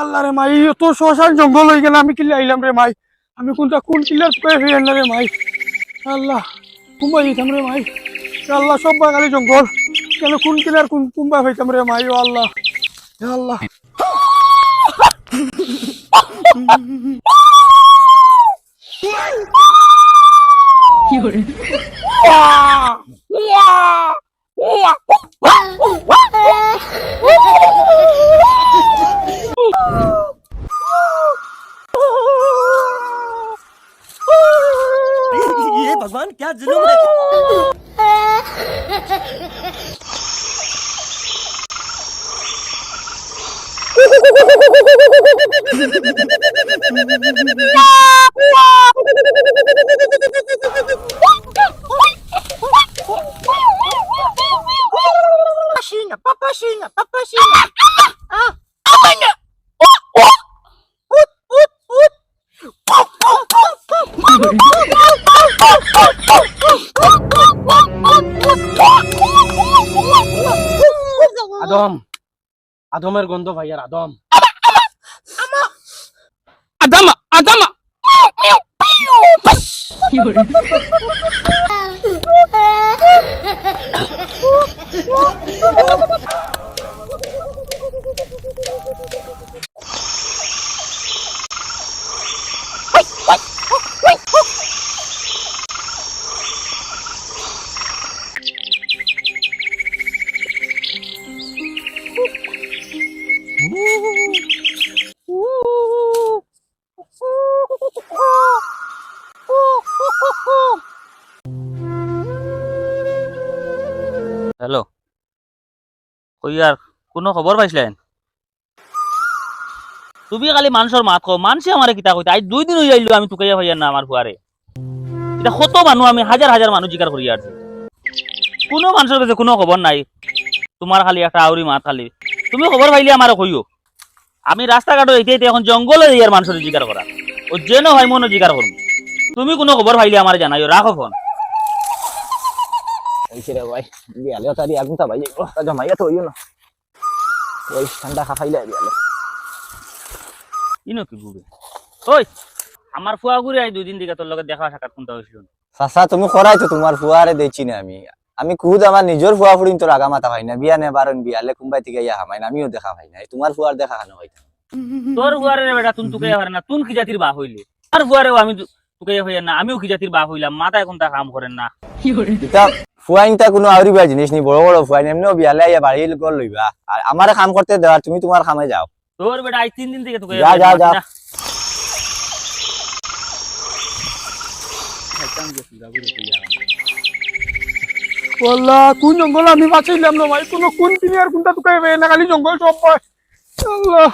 আল্লাহ রে মাই তো শ্মশান জঙ্গল হয়ে গেল আমি কিলে আইলাম রে মাই আমি কোন কিলার হয়ে না রে মাই আল্লাহ কুম্বা যেতাম রে মাই আল্লাহ সব বাঙালি জঙ্গল কেন কোন কিলার কোন কুম্বা হইতাম রে মাই ও আল্লাহ আল্লাহ কি করে ये भगवान क्या जुल्म है Papachinha. আদম আদমের গন্ধ ভাই আর আদম আদম আদম কি করে হ্যালো কই আর কোনো খবর পাইছিলেন তুমি খালি মানুষের মাত কো মানছি আমারে কিতা কইতা আজ 2 দিন হই আইলো আমি তুকাইয়া হইয়া না আমার ফুয়ারে এটা কত মানুষ আমি হাজার হাজার মানুষ জিকার করি আর কোনো মানুষের কাছে কোনো খবর নাই তোমার খালি একটা আউরি মাত খালি তুমি খবর পাইলে আমারে কইও আমি রাস্তাঘাট এইতে এখন জঙ্গলে ইয়ার মানুষের জিকার করা ও যেন হয় মনে জিকার করব তুমি কোনো খবর পাইলে আমারে জানাইও রাখো ফোন রে ভাই বিয়ালে তারি আগুন তা ভাই ও তা জমাইয়া তো হইও না ওই ঠান্ডা খাইলে বিয়ালে ইনো কি বুবে ওই আমার ফুয়া ঘুরে আই 2 দিন দিকে তোর লগে দেখা সাক্ষাৎ কোনটা হইছিল চাচা তুমি করাই তো তোমার ফুয়ারে দেইছি না আমি খুদ আমার নিজের ফুয়া ফুড়িন তোর আগা মাথা ভাই না বিয়া নে বারণ বিয়ালে কুম্বাই থেকে ইয়া হামাই না আমিও দেখা ভাই না তোমার ফুয়ার দেখা কেন হইতা তোর ফুয়ারে বেটা তুই তুকাইয়া পারে না তুই কি জাতির বা হইলি আর ফুয়ারেও আমি তুকাইয়া হইয়া না আমিও কি জাতির বা হইলাম মাথায় কোনটা কাম করেন না কি করে এটা ফুয়াইনটা কোনো আউরি বা জিনিস নি বড় বড় ফুয়াইন এমনিও বিয়ালে ইয়া বাড়ির গল লইবা আর আমারে কাম করতে দেওয়ার তুমি তোমার কামে যাও তোর বেটা আই 3 দিন থেকে তুকাইয়া যা যা যা আল্লাহ কোন জঙ্গল আমি বাঁচাইলাম না ভাই কোন কিলার কোনটা তুকাই হবে না খালি জঙ্গল সব পায় আল্লাহ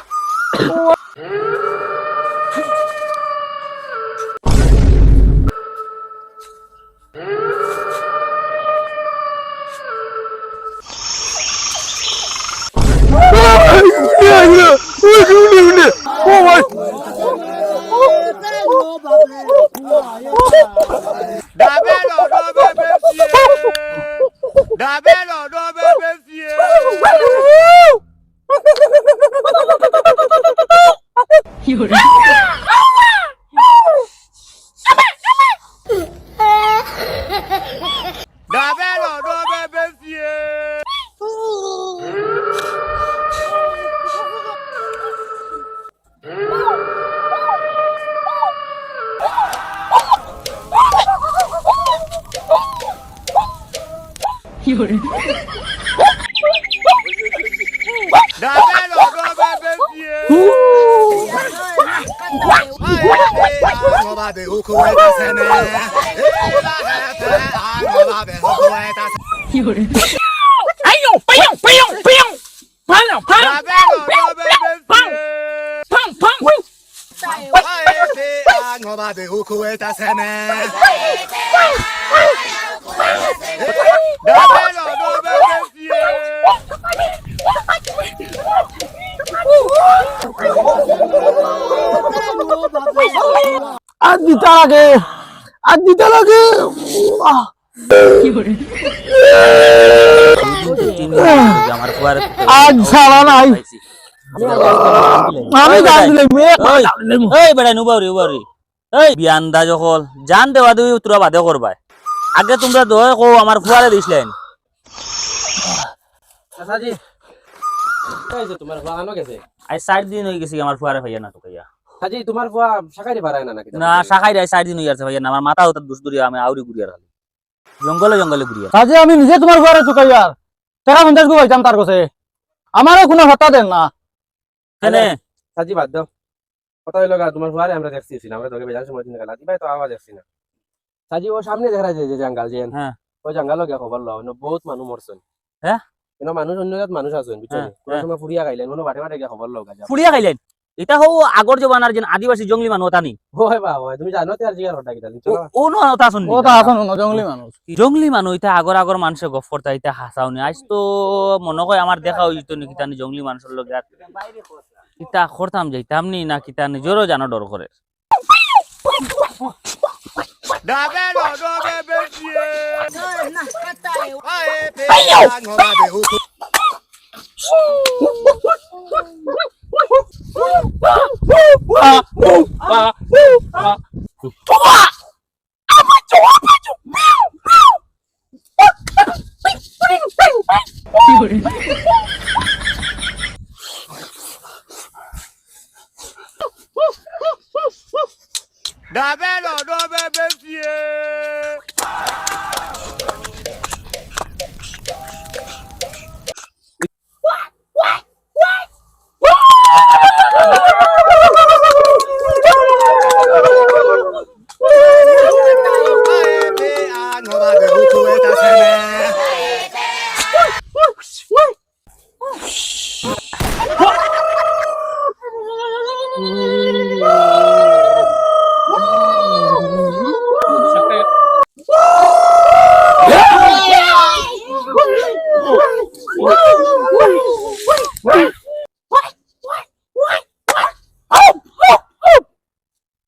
Oh, আজ দিতে লাগে, আজ দিতে লাগে। আমার ফুয়ারে আজ ছাড়া নাই। আমি গান দিলাম, এই বেড়াই উবাউরি উবাউরি এই বিয়ান্দা যখন জান দেওয়া দিবি তোরা বাদে করবাই আগে তোমরা দয় কো আমার ফুয়ারে দিছিলেন চাচাজি কইছো তোমার ফুয়া আনো গেছে আই 4 দিন হয়ে গেছে আমার ফুয়ারে ভাইয়া না তো কইয়া চাচি তোমার ফুয়া শাকারি বাড়ায় না নাকি না শাখাই রাই 4 দিন হয়ে গেছে ভাইয়া না আমার মাথা হতে দুষ দূরিয়া আমি আউরি ঘুরিয়া খালি জঙ্গলে জঙ্গলে ঘুরিয়া আজে আমি নিজে তোমার ঘরে চুকাইয়ার টাকা 50 গো পাইতাম তার কাছে, আমারও কোনো হতা দেন না। কেনে চাচি বাদ দাও কথা হইলো গা তোমার ফুয়ারে আমরা দেখছি আমরা তোকে বেজান সময় দিন গেলা দিবাই তো আওয়াজ আসছি না চাচি ও সামনে দেখা যায় যে জঙ্গল যেন হ্যাঁ ওই জঙ্গলও গিয়া খবর লও বহুত মানুষ মরছেন হ্যাঁ কেন মানুষ অন্য জাত মানুষ আছেন বুঝছেন কোন সময় ফুরিয়া গাইলেন কোনো বাটে বাটে গিয়া খবর লও গা ফুড়িয়া খাইলেন এটা হো আগর জমানার যেন আদিবাসী জঙ্গলি মানুষ তা নি হয় বাবা তুমি জানো তো আর জিগার হটা কিটা চলো ও নো তা শুন ও তা আসন না জঙ্গলি মানুষ। জঙ্গলি মানুষ এটা আগর আগর মানুষে গফ করতা এটা হাসাওনি আজ তো মনে হয় আমার দেখা হইত নি কিতানি জঙ্গলি মানুষের লগে আর কিতা করতাম যাইতাম নি না কিতা নিজেরও জানো ডর করে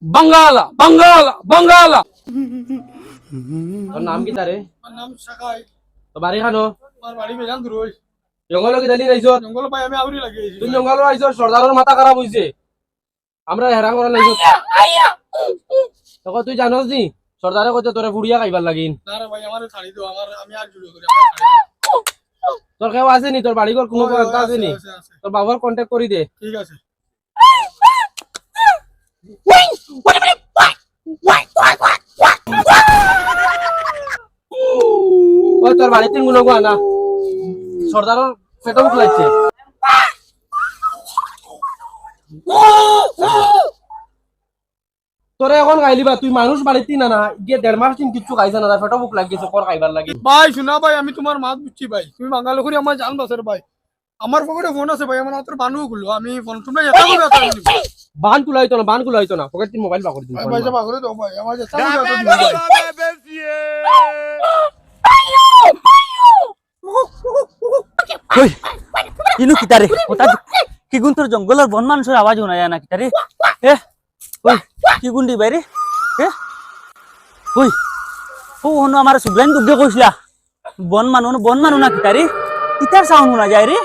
বাঙ্গালা বাঙ্গালা বাঙ্গালা। তোর নাম কি তারে নাম শাখাই, তো বাড়ি খানো আমার বাড়ি বেজান দূর হই, জঙ্গল কি দালি নাইছো জঙ্গল পাই আমি আউরি লাগিয়েছি। তুমি জঙ্গল আইছো সর্দারের মাথা খারাপ হইছে আমরা হেরান করা লাইছো তখন তুই জানোস নি সর্দারে কইতে তোরে ফুড়িয়া খাইবার লাগিন না রে ভাই আমার ছাড়ি দাও, আমার আমি আর জুড়ে করি। তোর কেউ আছে নি তোর বাড়ি ঘর কোনো কথা আছে নি তোর বাবার কন্টাক্ট করি দে ঠিক আছে। ওই তোর বাড়ির তিন গুণ আনা সর্দারের পেটে মুখ লাগছে তোরে এখন গাইলিবা তুই মানুষ বাড়িতে না না গিয়ে 1.5 মাস দিন কিচ্ছু খাইছ না পেটে মুখ লাগিয়েছে কর খাইবার লাগে ভাই শোনা ভাই, আমি তোমার মাত বুঝছি ভাই, তুমি বাঙালি করে আমার জান বাসের ভাই। আমার পকেটে ফোন আছে ভাই, আমার হাতের বানু গুলো আমি ফোন তোমরা এটা করে কথা বলি বান কুলাইতো না পকেট মোবাইল পাকড় দিন ভাই, যা করে দাও ভাই, আমার যেটা ভাই। কই ইনু কিতারে ওটা কি গুণ তোর জঙ্গলের বন মানুষের আওয়াজ শোনা যায় না কিতারে এ ওই কি গুণ দি বাইরে এ ওই ও হনো আমার সুবলাইন দুগে কইছিলা বন মানু না কিতারে কিতার সাউন্ড শোনা যায় রে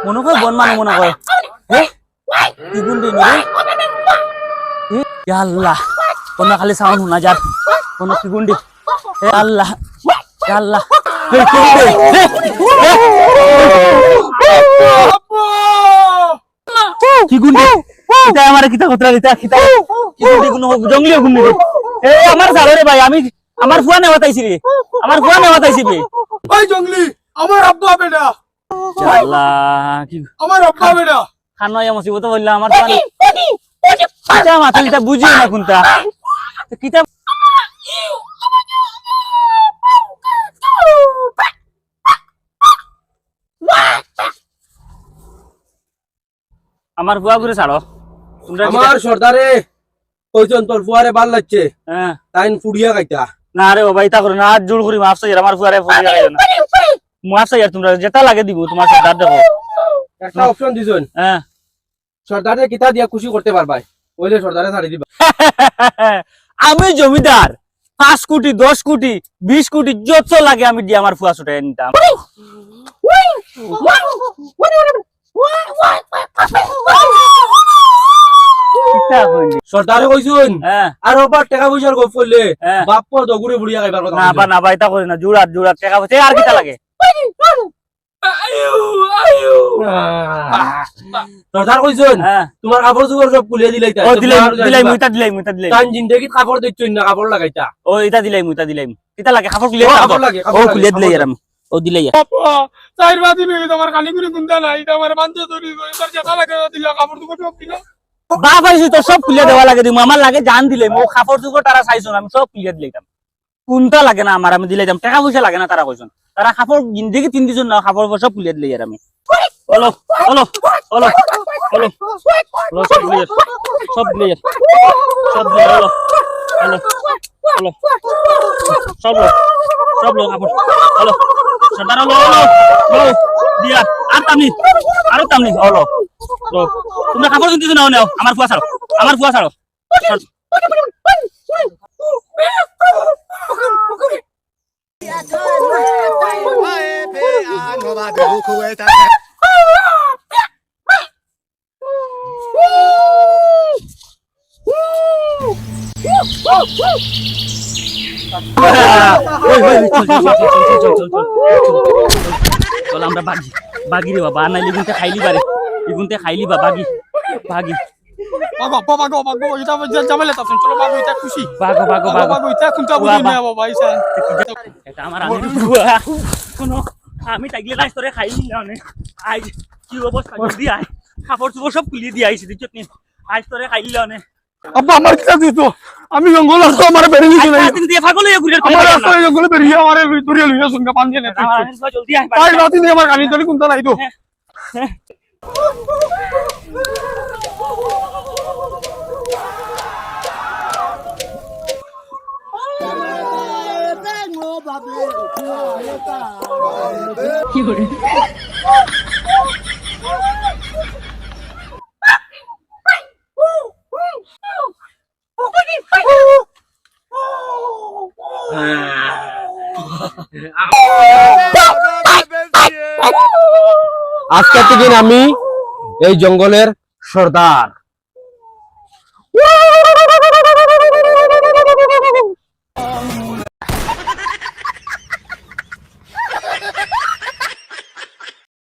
মনে কয় বন মানু মনে কয় এ কি গুণ দি রে এ ইয়া আল্লাহ কোন খালি সাউন্ড শোনা যায় কোন কি গুণ দি এ আল্লাহ ইয়া আল্লাহ এ কি গুণ দি কি গুন্ডি এটা আমার কিতা খতরা দিতা কিতা কি গুন্ডি কোন জঙ্গলি গুন্ডি এ আমার সারে রে ভাই আমি আমার ফুয়া নে বাতাইছি রে আমার ফুয়া নে বাতাইছি বে ওই জঙ্গলি আমার আব্বা বেটা, আল্লাহ কি আমার আব্বা বেটা। খানয়া মুসিবত বললা আমার ফুয়া কিতা মাথা কিতা বুঝিও না কোনটা কিতা আমার ফুয়া ঘুরে ছাড়ো তোমরা আমার সর্দারে কইছন তোর ফুয়ারে ভাল লাগছে হ্যাঁ তাইন ফুড়িয়া খাইতা না রে বাবা ইতা করে না হাত জোড় করি মাফ চাই আমার ফুয়ারে ফুয়া গাইও না মাফ চাই তোমরা যেটা লাগে দিব তোমার সর্দার দেখো একটা অপশন দিছন হ্যাঁ সর্দারে কিতা দিয়া খুশি করতে পারবাই ওই যে সর্দারে ছাড়ি দিবা আমি জমিদার 5 কোটি 10 কোটি 20 কোটি যত লাগে আমি দিয়ে আমার ফুয়া ছুটাই নিতাম সর্দারে কইছুন হ্যাঁ আর ওবার টাকা পয়সার গপ করলে হ্যাঁ। বাপ দগুরে বুড়িয়া খাইবার কথা না বা এটা করে না জুড়াত জুড়াত টাকা পয়সা আর কিটা লাগে সর্দার কইছুন হ্যাঁ তোমার কাপড় চোপড় সব খুলে দিলাইতা ও দিলাই মুইতা দিলাই তান জিন্দেগিত কাপড় দিচ্ছই না কাপড় লাগাইতা ও এটা দিলাই কিটা লাগে কাপড় খুলে কাপড় লাগে ও খুলে দিলাই আর আমি ও দিলাই বাবা চার বাদি লই তোমার কানি করে গুন্দা নাই তোমার বান্ধে ধরি তার জাতা লাগে দিলা কাপড় দুটো সব দিলা বাপ আইছি তো সব খুলে দেওয়া লাগে দিমু আমার লাগে জান দিলাই মো কাপড় চোপড় তারা চাইছো আমি সব খুলে দিলাইতাম কোনটা লাগে না আমার আমি দিলাইতাম টাকা পয়সা লাগে না তারা কইছন তারা কাপড় জিন্দেগি 3 দিন না কাপড় সব খুলে দিলাই আর আমি হলো হলো হলো হলো হলো সব দিলাই সব দিলাই হলো হলো হলো সব লোক কাপড় হলো সর্দার হলো হলো হলো দিয়া আর তামনি হলো লো তোমরা কাপড় কিনতেছ নাও নাও আমার ফুয়া ছাড়ো চল আমরা বাগি রে বাবা নাইলে গুনতে খাইলি বারে ইগুনতে খাইলি বা বাগি বাগো এটা জামালে তাছন চলো বাগো এটা খুশি বাগো বাগো এটা কোনটা বুঝি না বাবা ইসা এটা আমার আমি বুয়া কোন আমি তাইলে রাইস তোরে খাইলি না আই কি অবস্থা জলদি আয় কাপড় চোপড় সব খুলিয়ে দিয়ে আইছি দিছত নি আইস তোরে খাইলি না আব্বা আমার কি দিত আমি জঙ্গল আসতো আমার বেরিয়ে গেছি না দিন দিয়ে পাগল হয়ে ঘুরে আমার রাস্তায় জঙ্গলে বেরিয়ে আমার দূরে লইয়া সঙ্গে পান দিয়ে না জলদি আয় তাই রাতে দিয়ে আমার কানি ধরে কোনটা নাই তো আজকে থেকে আমি এই জঙ্গলের সর্দার